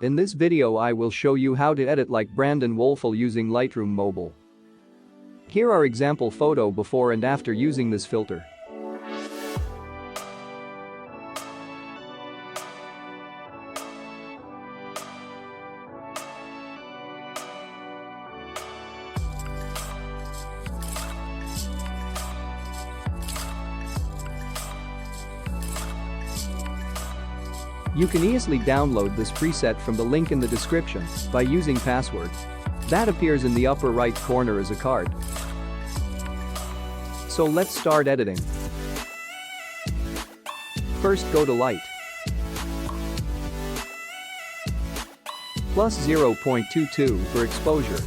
In this video I will show you how to edit like Brandon Woelfel using Lightroom mobile. Here are example photo before and after using this filter. You can easily download this preset from the link in the description by using password that appears in the upper right corner as a card. So let's start editing. First go to Light. Plus 0.22 for exposure.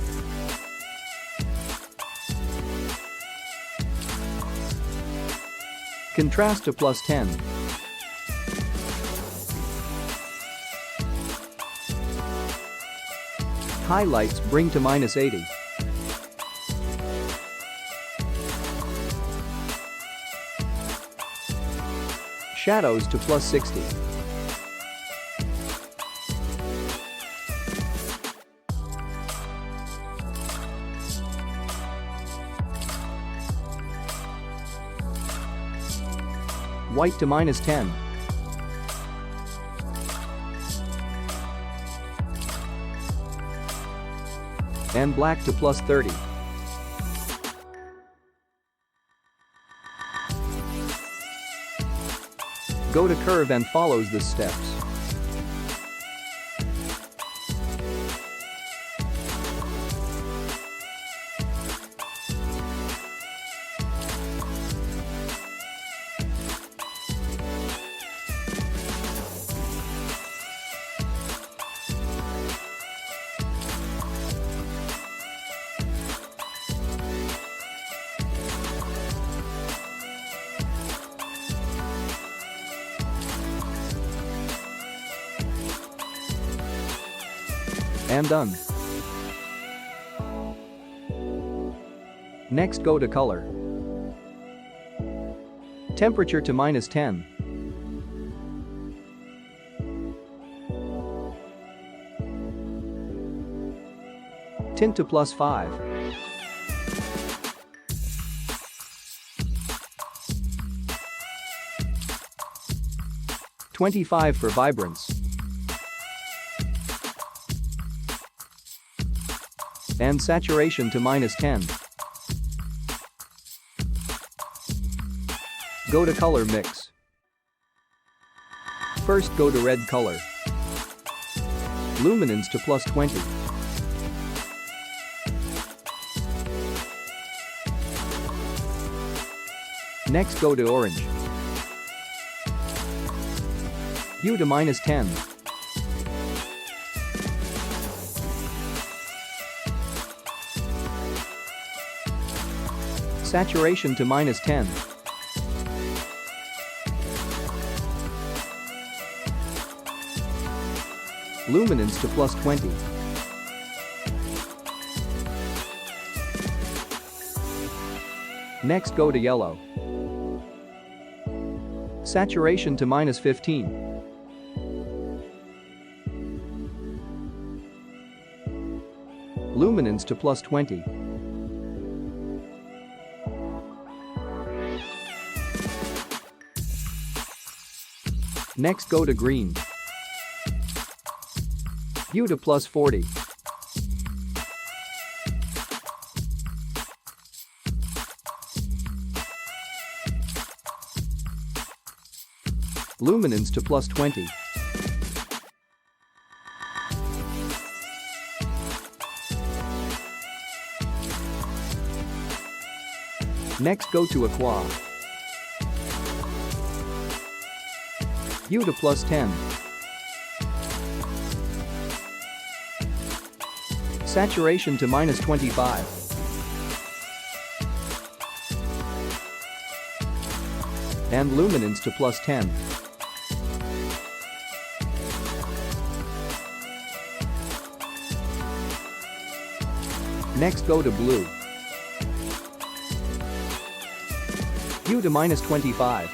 Contrast to plus 10. Highlights bring to minus 80. Shadows to plus 60. White to minus 10. And black to plus 30. Go to curve and follows the steps. And done. Next go to color. Temperature to minus 10. Tint to plus 5. $25 for vibrance. And saturation to minus 10. Go to color mix. First go to red color. Luminance to plus 20. Next go to orange. Hue to minus 10. Saturation to minus 10. Luminance to plus 20. Next go to yellow. Saturation to minus 15. Luminance to plus 20. Next go to green. Hue to plus 40. Luminance to plus 20. Next go to aqua. Hue to plus 10. Saturation to minus 25. And luminance to plus 10. Next go to blue. Hue to minus 25.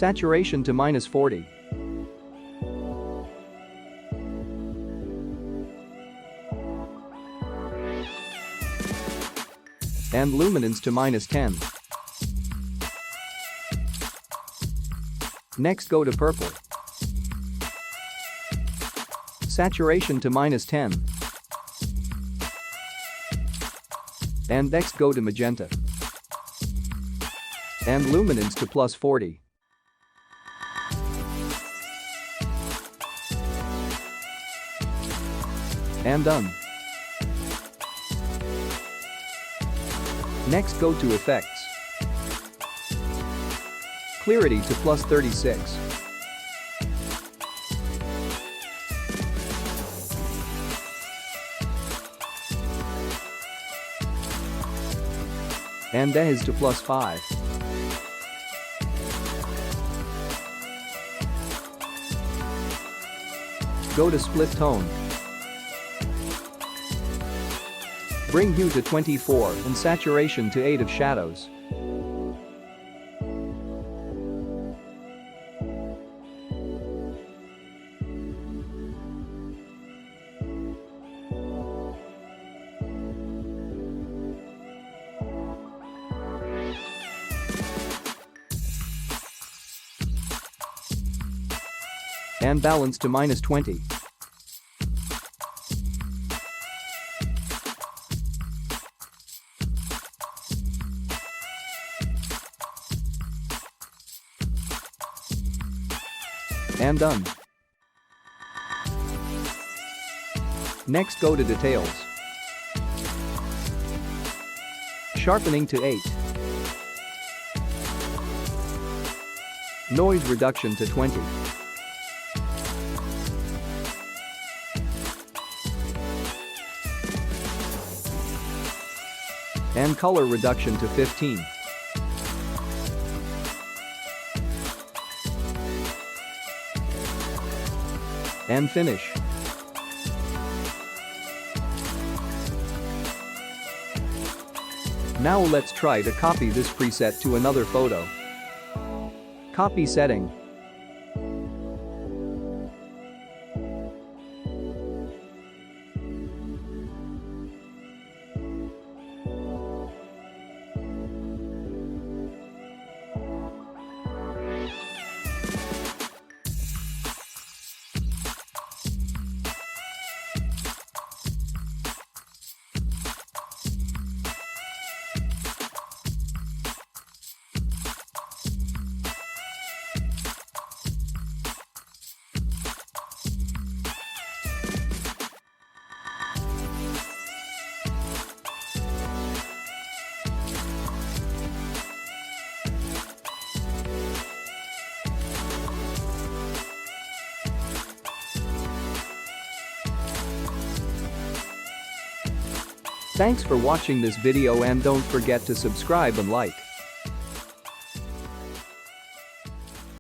Saturation to -40. And luminance to -10. Next go to purple. Saturation to -10. And next go to magenta. And luminance to +40. And done. Next go to effects. Clarity to +36. And dehaz to +5. Go to split tone. Bring hue to 24 and saturation to 8 of shadows. And balance to -20. And done. Next go to details. Sharpening to 8. Noise reduction to 20. And color reduction to 15. And finish. Now let's try to copy this preset to another photo. Copy setting. Thanks for watching this video and don't forget to subscribe and like.